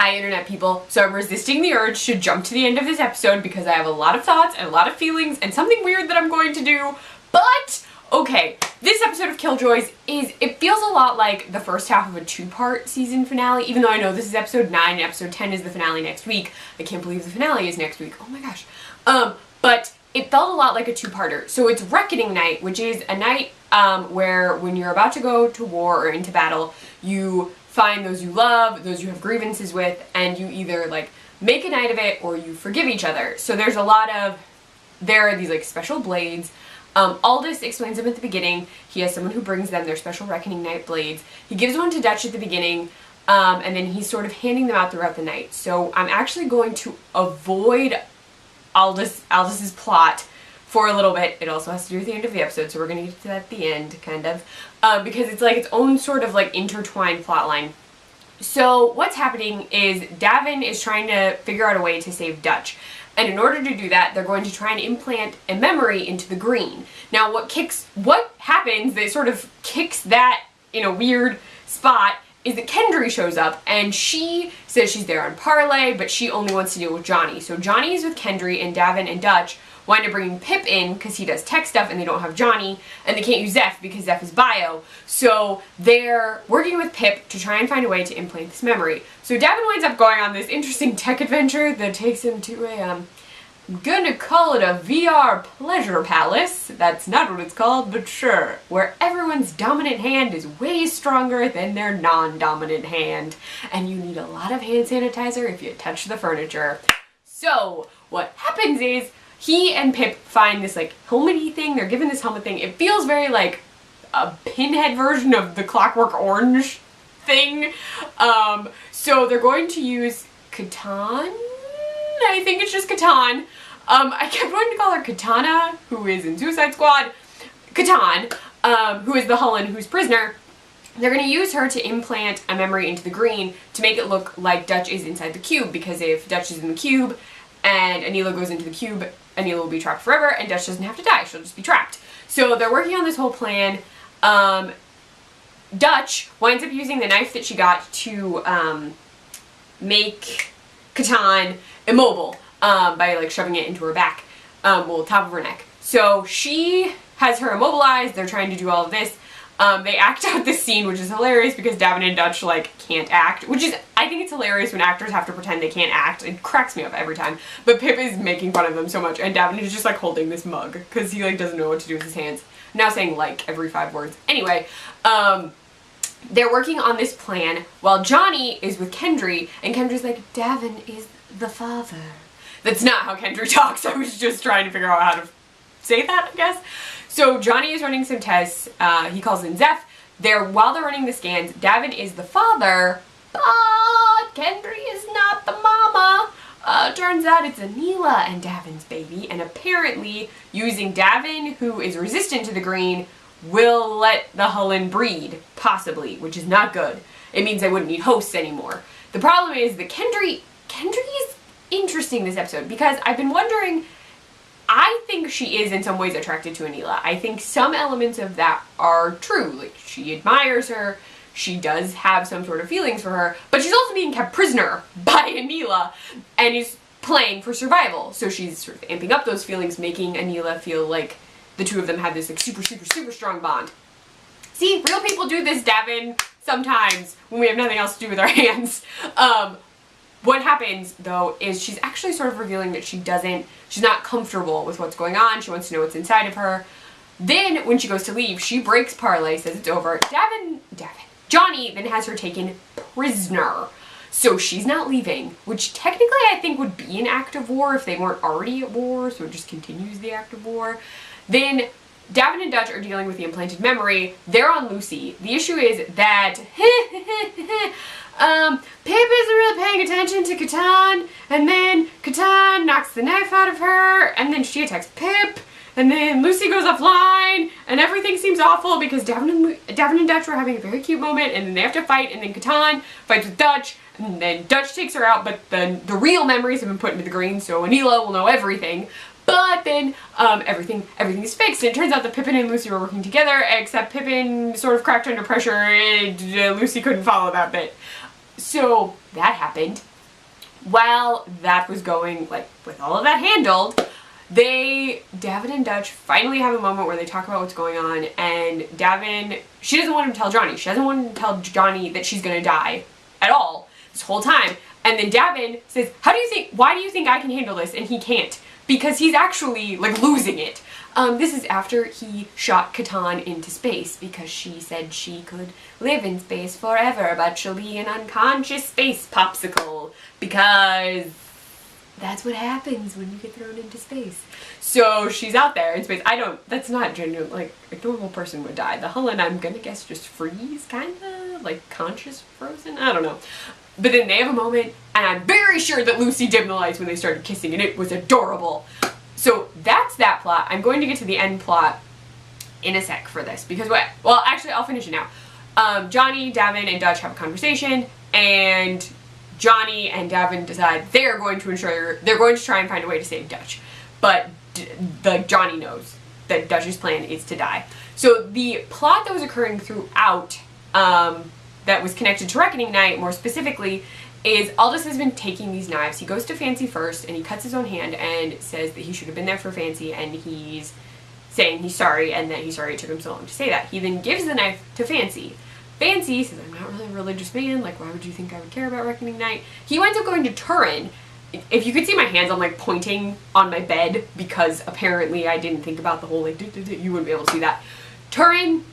Hi internet people. So I'm resisting the urge to jump to the end of this episode because I have a lot of thoughts and a lot of feelings and something weird that I'm going to do. But, okay, this episode of Killjoys it feels a lot like the first half of a two-part season finale, even though I know this is episode 9 and episode 10 is the finale next week. I can't believe the finale is next week. Oh my gosh. But it felt a lot like a two-parter. So it's Reckoning Night, which is a night where when you're about to go to war or into battle, you find those you love, those you have grievances with, and you either like make a night of it or you forgive each other. So there are these like special blades. Aldous explains them at the beginning. He has someone who brings them their special Reckoning Night blades. He gives one to Dutch at the beginning, and then he's sort of handing them out throughout the night. So I'm actually going to avoid Aldous' plot for a little bit. It also has to do with the end of the episode, so we're going to get to that at the end, kind of. Because it's like its own sort of like intertwined plot line. So what's happening is Davin is trying to figure out a way to save Dutch. And in order to do that, they're going to try and implant a memory into the green. Now what happens that sort of kicks that in a weird spot is that Kendry shows up and she says she's there on parlay, but she only wants to deal with Johnny. So Johnny is with Kendry and Davin and Dutch wind up bringing Pip in because he does tech stuff and they don't have Johnny, and they can't use Zeph because Zeph is bio. So they're working with Pip to try and find a way to implant this memory. So Davin winds up going on this interesting tech adventure that takes him to a, I'm gonna call it a VR pleasure palace. That's not what it's called, but sure. Where everyone's dominant hand is way stronger than their non-dominant hand. And you need a lot of hand sanitizer if you touch the furniture. So what happens is, he and Pip find this like helmet-y thing. They're given this helmet thing. It feels very like a pinhead version of the Clockwork Orange thing. So they're going to use Catan. I think it's just Catan. I kept wanting to call her Katana, who is in Suicide Squad. Catan, who is the Hullen who's prisoner. They're going to use her to implant a memory into the green to make it look like Dutch is inside the cube, because if Dutch is in the cube and Anila goes into the cube, Anila will be trapped forever, and Dutch doesn't have to die, she'll just be trapped. So they're working on this whole plan. Dutch winds up using the knife that she got to make Catan immobile by like shoving it into her back, top of her neck. So she has her immobilized, they're trying to do all of this. They act out this scene, which is hilarious because Davin and Dutch like can't act, which is, I think it's hilarious when actors have to pretend they can't act. It cracks me up every time. But Pip is making fun of them so much, and Davin is just like holding this mug because he like doesn't know what to do with his hands. I'm now saying like every 5 words. Anyway, they're working on this plan while Johnny is with Kendry, and Kendry's like, Davin is the father. That's not how Kendry talks. I was just trying to figure out how to say that, I guess. So Johnny is running some tests. He calls in Zeph. While they're running the scans, Davin is the father, but Kendry is not the mama. Turns out it's Anila and Davin's baby, and apparently using Davin, who is resistant to the green, will let the Hullen breed, possibly, which is not good. It means they wouldn't need hosts anymore. The problem is that Kendry is interesting this episode, because I've been wondering, I think she is in some ways attracted to Anila. I think some elements of that are true. Like, she admires her, she does have some sort of feelings for her, but she's also being kept prisoner by Anila and is playing for survival. So she's sort of amping up those feelings, making Anila feel like the two of them have this like super strong bond. See, real people do this, Davin, sometimes when we have nothing else to do with our hands. What happens, though, is she's actually sort of revealing that she's not comfortable with what's going on. She wants to know what's inside of her. Then, when she goes to leave, she breaks parlay, says it's over. Johnny then has her taken prisoner. So she's not leaving, which technically I think would be an act of war if they weren't already at war, so it just continues the act of war. Then Davin and Dutch are dealing with the implanted memory. They're on Lucy. The issue is that Pip isn't really paying attention to Catan, and then Catan knocks the knife out of her, and then she attacks Pip, and then Lucy goes offline, and everything seems awful because Davin and Dutch were having a very cute moment, and then they have to fight, and then Catan fights with Dutch, and then Dutch takes her out, but then the real memories have been put into the green, so Anila will know everything. But then everything is fixed, and it turns out that Pippin and Lucy were working together, except Pippin sort of cracked under pressure and Lucy couldn't follow that bit. So that happened. While that was going, like, with all of that handled, Davin and Dutch finally have a moment where they talk about what's going on, and Davin, she doesn't want him to tell Johnny. She doesn't want him to tell Johnny that she's gonna die at all this whole time. And then Davin says, why do you think I can handle this? And he can't. Because he's actually, like, losing it. This is after he shot Catan into space because she said she could live in space forever, but she'll be an unconscious space popsicle because that's what happens when you get thrown into space. So she's out there in space. That's not genuine, like, a normal person would die. The Hullen, I'm gonna guess, just freeze, kinda, like, conscious frozen? I don't know. But then they have a moment, and I'm very sure that Lucy dimmed the lights when they started kissing, and it was adorable. So that's that plot. I'm going to get to the end plot in a sec for this, because well, actually, I'll finish it now. Johnny, Davin, and Dutch have a conversation, and Johnny and Davin decide they're going to try and find a way to save Dutch. But Johnny knows that Dutch's plan is to die. So the plot that was occurring throughout, that was connected to Reckoning Night, more specifically, is Aldous has been taking these knives. He goes to Fancy first, and he cuts his own hand and says that he should have been there for Fancy, and he's saying he's sorry, and that he's sorry it took him so long to say that. He then gives the knife to Fancy. Fancy says, I'm not really a religious man, like, why would you think I would care about Reckoning Night? He winds up going to Turin. If you could see my hands, I'm, like, pointing on my bed, because apparently I didn't think about the whole, like, you wouldn't be able to see that. Turin,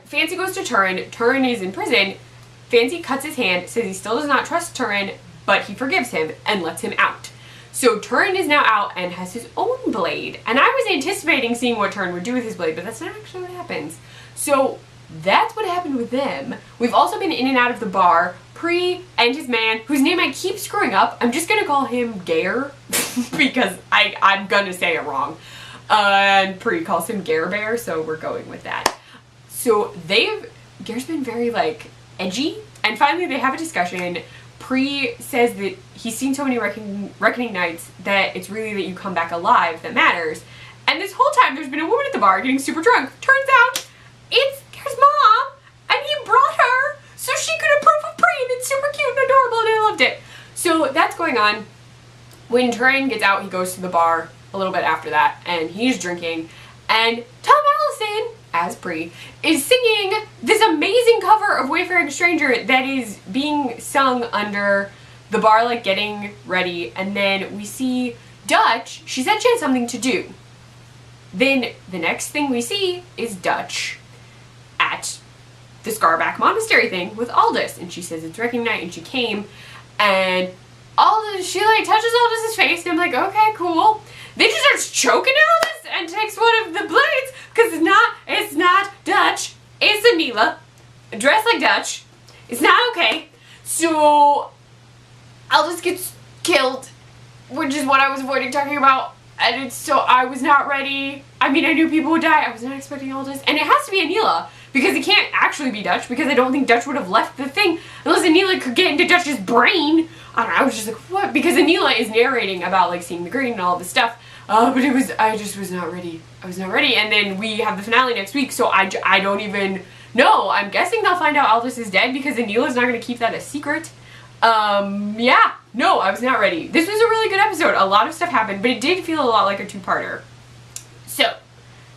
Fancy goes to Turin. Turin is in prison. Fancy cuts his hand, says he still does not trust Turin, but he forgives him and lets him out. So Turin is now out and has his own blade. And I was anticipating seeing what Turin would do with his blade, but that's not actually what happens. So that's what happened with them. We've also been in and out of the bar. Pre and his man, whose name I keep screwing up. I'm just gonna call him Gare, because I'm gonna say it wrong. And Pre calls him Gare Bear, so we're going with that. So Gare's been very, like, edgy, and finally they have a discussion. Pre says that he's seen so many reckoning nights that it's really that you come back alive that matters. And this whole time there's been a woman at the bar getting super drunk. Turns out it's Gare's mom, and he brought her so she could approve of Pre, and it's super cute and adorable, and I loved it. So that's going on. When Turin gets out, he goes to the bar a little bit after that, and he's drinking, and Tom Allison, as Pre, is singing this amazing cover of Wayfaring Stranger that is being sung under the bar, like, getting ready. And then we see Dutch. She said she had something to do. Then the next thing we see is Dutch at the Scarback Monastery thing with Aldous, and she says it's Reckoning Night, and she came, and Aldous, she, like, touches Aldous' face, and I'm like, okay, cool. Then she starts choking Aldous and takes one of the blades, because it's not Dutch, it's Anila, dressed like Dutch. It's not okay. So Aldous gets killed, which is what I was avoiding talking about, and I was not ready. I mean, I knew people would die. I was not expecting Aldous, and it has to be Anila, because it can't actually be Dutch, because I don't think Dutch would have left the thing unless Anila could get into Dutch's brain. I don't know, I was just like, what? Because Anila is narrating about, like, seeing the green and all this stuff. But I just was not ready. I was not ready. And then we have the finale next week, so I don't even know. I'm guessing they'll find out Aldous is dead, because Anila's not going to keep that a secret. Yeah. No, I was not ready. This was a really good episode. A lot of stuff happened, but it did feel a lot like a two-parter. So,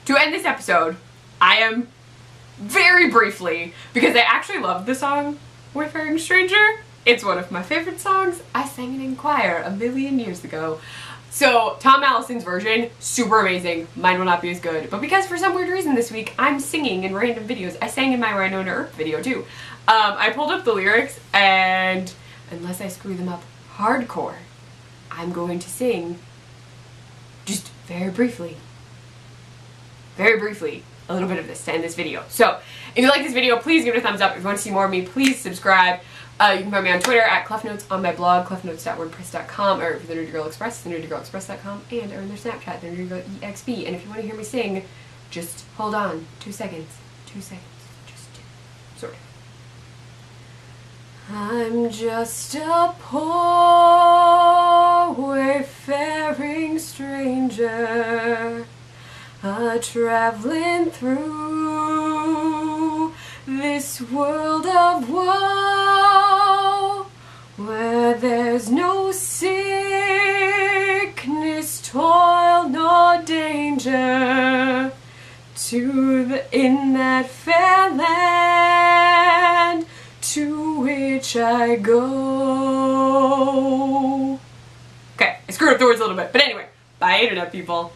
to end this episode, I am very briefly, because I actually love the song Wayfaring Stranger. It's one of my favorite songs. I sang it in choir a million years ago. So, Tom Allison's version, super amazing. Mine will not be as good. But because for some weird reason this week, I'm singing in random videos. I sang in my Winona Earp video too. I pulled up the lyrics, and unless I screw them up hardcore, I'm going to sing just very briefly, a little bit of this to end this video. So, if you like this video, please give it a thumbs up. If you want to see more of me, please subscribe. You can find me on Twitter at Kleffnotes, on my blog, kleffnotes.wordpress.com, or for the Nerdy Girl Express, thenerdygirlexpress.com, and or in their Snapchat, thenerdygirlexp. And if you want to hear me sing, just hold on. 2 seconds. 2 seconds. Just 2. Sort of. I'm just a poor wayfaring stranger, traveling through this world of woe. in that fair land to which I go. Okay, I screwed up the words a little bit, but anyway, bye internet people.